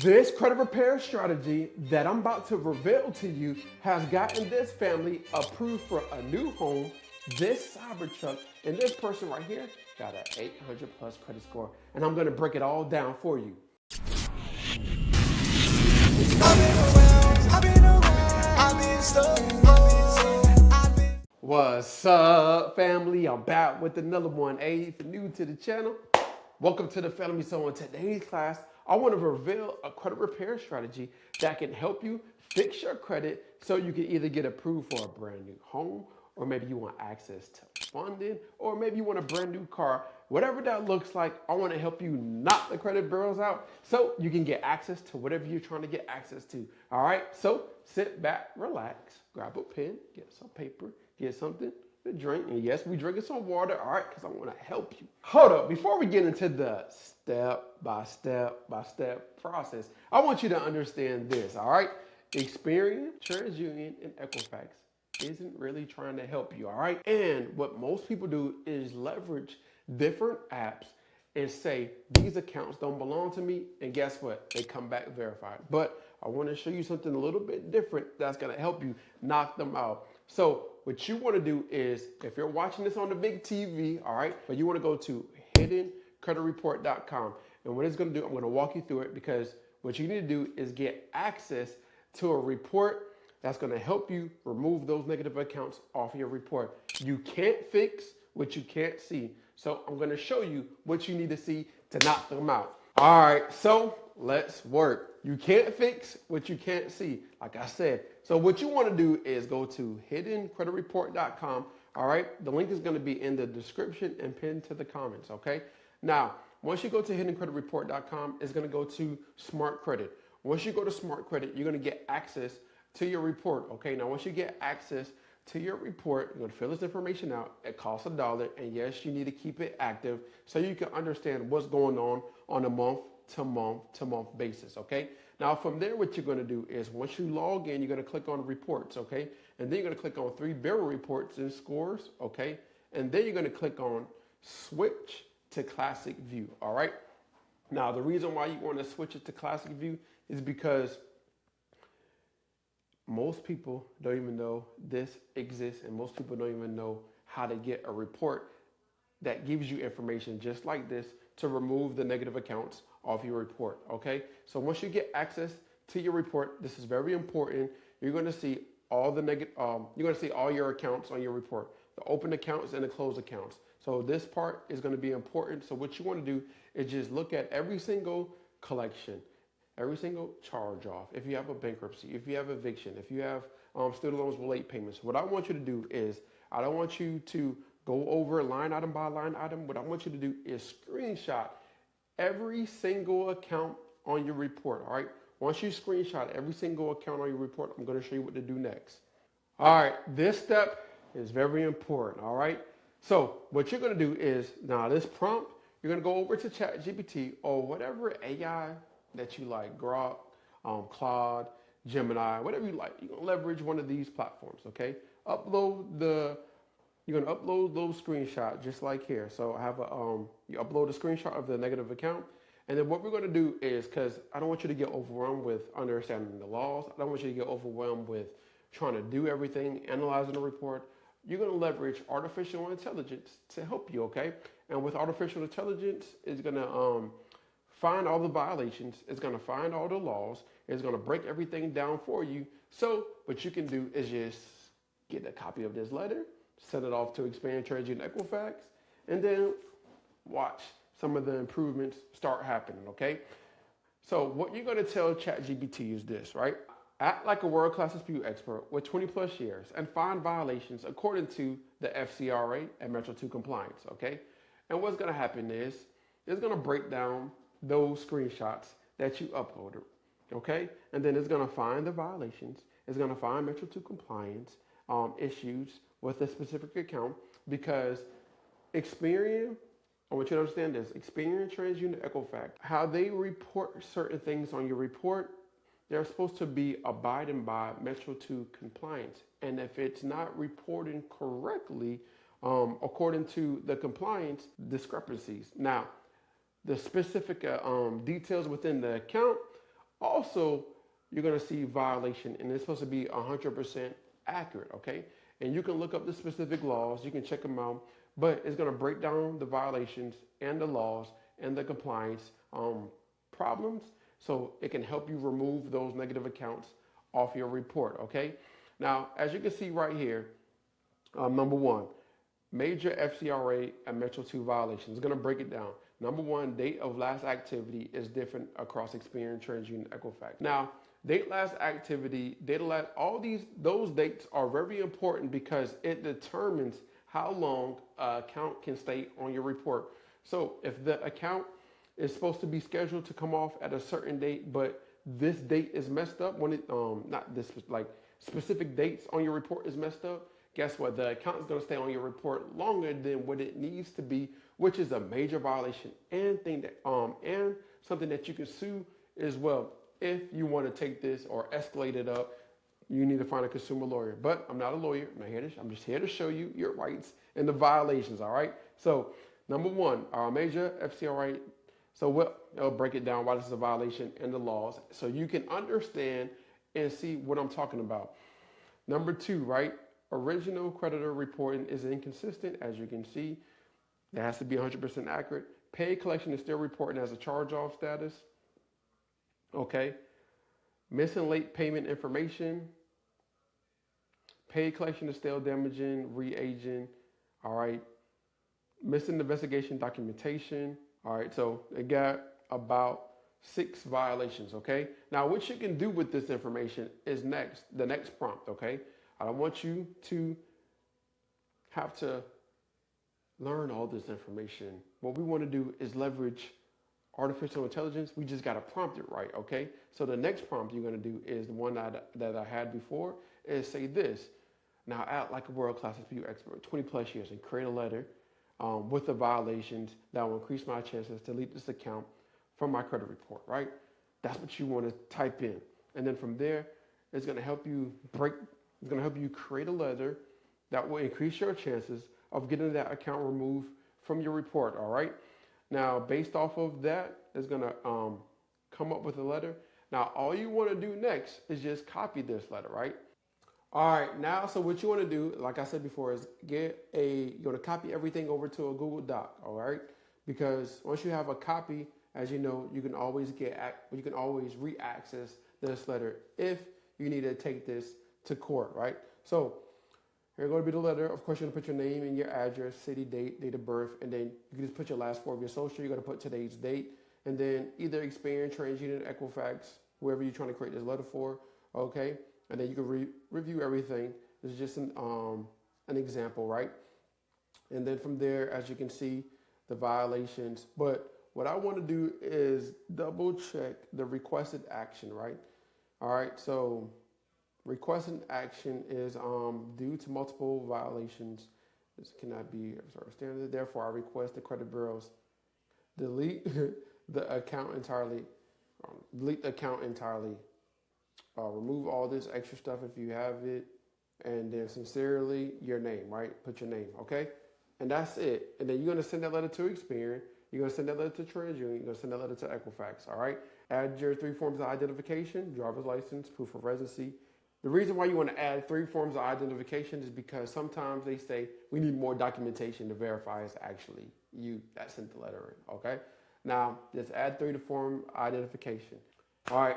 This credit repair strategy that I'm about to reveal to you has gotten this family approved for a new home, this Cybertruck, and this person right here got an 800 plus credit score. And I'm gonna break it all down for you. What's up, family? I'm back with another one. Hey, if you're new to the channel, welcome to the family. So in today's class, I want to reveal a credit repair strategy that can help you fix your credit so you can either get approved for a brand new home, or maybe you want access to funding, or maybe you want a brand new car. Whatever that looks like, I want to help you knock the credit bureaus out so you can get access to whatever you're trying to get access to. All right, so sit back, relax, grab a pen, get some paper, get something to drink. And yes, we drinking some water, all right, because I want to help you. Hold up, before we get into the step-by-step process, I want you to understand this, all right? Experian, TransUnion, and Equifax isn't really trying to help you, all right? And what most people do is leverage different apps and say, these accounts don't belong to me, and guess what? They come back verified. But I want to show you something a little bit different that's going to help you knock them out. So what you want to do is, if you're watching this on the big TV, all right, but you want to go to hiddencreditreport.com. And what it's going to do, I'm going to walk you through it, because what you need to do is get access to a report that's going to help you remove those negative accounts off your report. You can't fix what you can't see. So I'm going to show you what you need to see to knock them out. All right, so let's work. You can't fix what you can't see, like I said. So what you want to do is go to hiddencreditreport.com. All right, the link is going to be in the description and pinned to the comments, okay? Now, once you go to hiddencreditreport.com, it's going to go to Smart Credit. Once you go to Smart Credit, you're going to get access to your report, okay? Now, once you get access to your report, you're going to fill this information out. It costs $1, and yes, you need to keep it active so you can understand what's going on a month-to-month basis, okay? Now, from there, what you're going to do is, once you log in, you're going to click on reports, okay? And then you're going to click on 3 bureau reports and scores, okay? And then you're going to click on switch to classic view, all right? Now, the reason why you want to switch it to classic view is because most people don't even know this exists, and most people don't even know how to get a report that gives you information just like this to remove the negative accounts off your report, okay? So once you get access to your report, this is very important. You're going to see all the you're going to see all your accounts on your report, the open accounts and the closed accounts. So this part is going to be important. So what you want to do is just look at every single collection, every single charge off. If you have a bankruptcy, if you have eviction, if you have student loans with late payments, what I want you to do is, I don't want you to go over line item by line item. What I want you to do is screenshot every single account on your report, all right? Once you screenshot every single account on your report, I'm going to show you what to do next. All right, this step is very important, all right? So what you're going to do is, now this prompt, you're going to go over to ChatGPT or whatever AI that you like, Grok, Claude, Gemini, whatever you like. You're going to leverage one of these platforms, okay? You're going to upload those screenshots just like here. So I have you upload a screenshot of the negative account. And then what we're going to do is, because I don't want you to get overwhelmed with understanding the laws. I don't want you to get overwhelmed with trying to do everything, analyzing the report. You're going to leverage artificial intelligence to help you, okay? And with artificial intelligence, it's going to find all the violations. It's going to find all the laws. It's going to break everything down for you. So what you can do is just get a copy of this letter, send it off to Experian, TransUnion, and Equifax, and then watch some of the improvements start happening, okay? So what you're going to tell ChatGPT is this, right? Act like a world-class dispute expert with 20 plus years and find violations according to the FCRA and Metro 2 compliance, okay? And what's going to happen is, it's going to break down those screenshots that you uploaded, okay? And then it's going to find the violations. It's going to find Metro 2 compliance issues with a specific account, because Experian, I want you to understand this, Experian, TransUnion, Equifax, how they report certain things on your report, they're supposed to be abiding by Metro 2 compliance. And if it's not reporting correctly, according to the compliance discrepancies. Now, the specific details within the account Also, you're going to see violation, and it's supposed to be 100% accurate, okay? And you can look up the specific laws, you can check them out, but it's going to break down the violations and the laws and the compliance problems, so it can help you remove those negative accounts off your report, okay? Now, as you can see right here, number one, major FCRA and Metro 2 violations. It's going to break it down. Number one, date of last activity is different across Experian, TransUnion, Equifax. Now, date last activity, those dates are very important because it determines how long an account can stay on your report. So if the account is supposed to be scheduled to come off at a certain date, but this date is messed up, when it not this like specific dates on your report is messed up, guess what? The account is going to stay on your report longer than what it needs to be, which is a major violation and and something that you can sue as well. If you want to take this or escalate it up, you need to find a consumer lawyer. But I'm not a lawyer. I'm just here to show you your rights and the violations. All right. So number one, our major FCRA. So it'll break it down why this is a violation and the laws, so you can understand and see what I'm talking about. Number two, right? Original creditor reporting is inconsistent, as you can see. It has to be 100% accurate. Paid collection is still reporting as a charge-off status. Okay. Missing late payment information. Paid collection is still damaging, re-aging. All right. Missing investigation documentation. All right. So it got about 6 violations. Okay. Now, what you can do with this information is the next prompt. Okay. I don't want you to have to learn all this information. What we want to do is leverage artificial intelligence. We just got to prompt it right, okay? So the next prompt you're going to do is the one that I had before, is say this. Now, act like a world-class dispute expert, 20 plus years, and create a letter with the violations that will increase my chances to delete this account from my credit report, right? That's what you want to type in. And then from there, it's going to help you create a letter that will increase your chances of getting that account removed from your report, all right? Now, based off of that, it's going to come up with a letter. Now, all you want to do next is just copy this letter, right? All right, now, so what you want to do, like I said before, is you're going to copy everything over to a Google Doc, all right? Because once you have a copy, as you know, you can always re-access this letter if you need to take this to court, right? So here's going to be the letter. Of course, you're going to put your name and your address, city, date of birth, and then you can just put your last 4 of your social. You're going to put today's date, and then either Experian, TransUnion, Equifax, whoever you're trying to create this letter for, okay? And then you can review everything. This is just an example, right? And then from there, as you can see, the violations. But what I want to do is double check the requested action, right? All right, so requested action is due to multiple violations. This cannot be standard. Therefore, I request the credit bureaus delete the account entirely. Remove all this extra stuff if you have it, and then sincerely your name, right? Put your name, okay? And that's it. And then you're going to send that letter to Experian. You're going to send that letter to TransUnion. You're going to send that letter to Equifax, all right? Add your 3 forms of identification: driver's license, proof of residency. The reason why you want to add 3 forms of identification is because sometimes they say we need more documentation to verify it's actually you that sent the letter in, okay? Now, just add 3 to form identification. All right.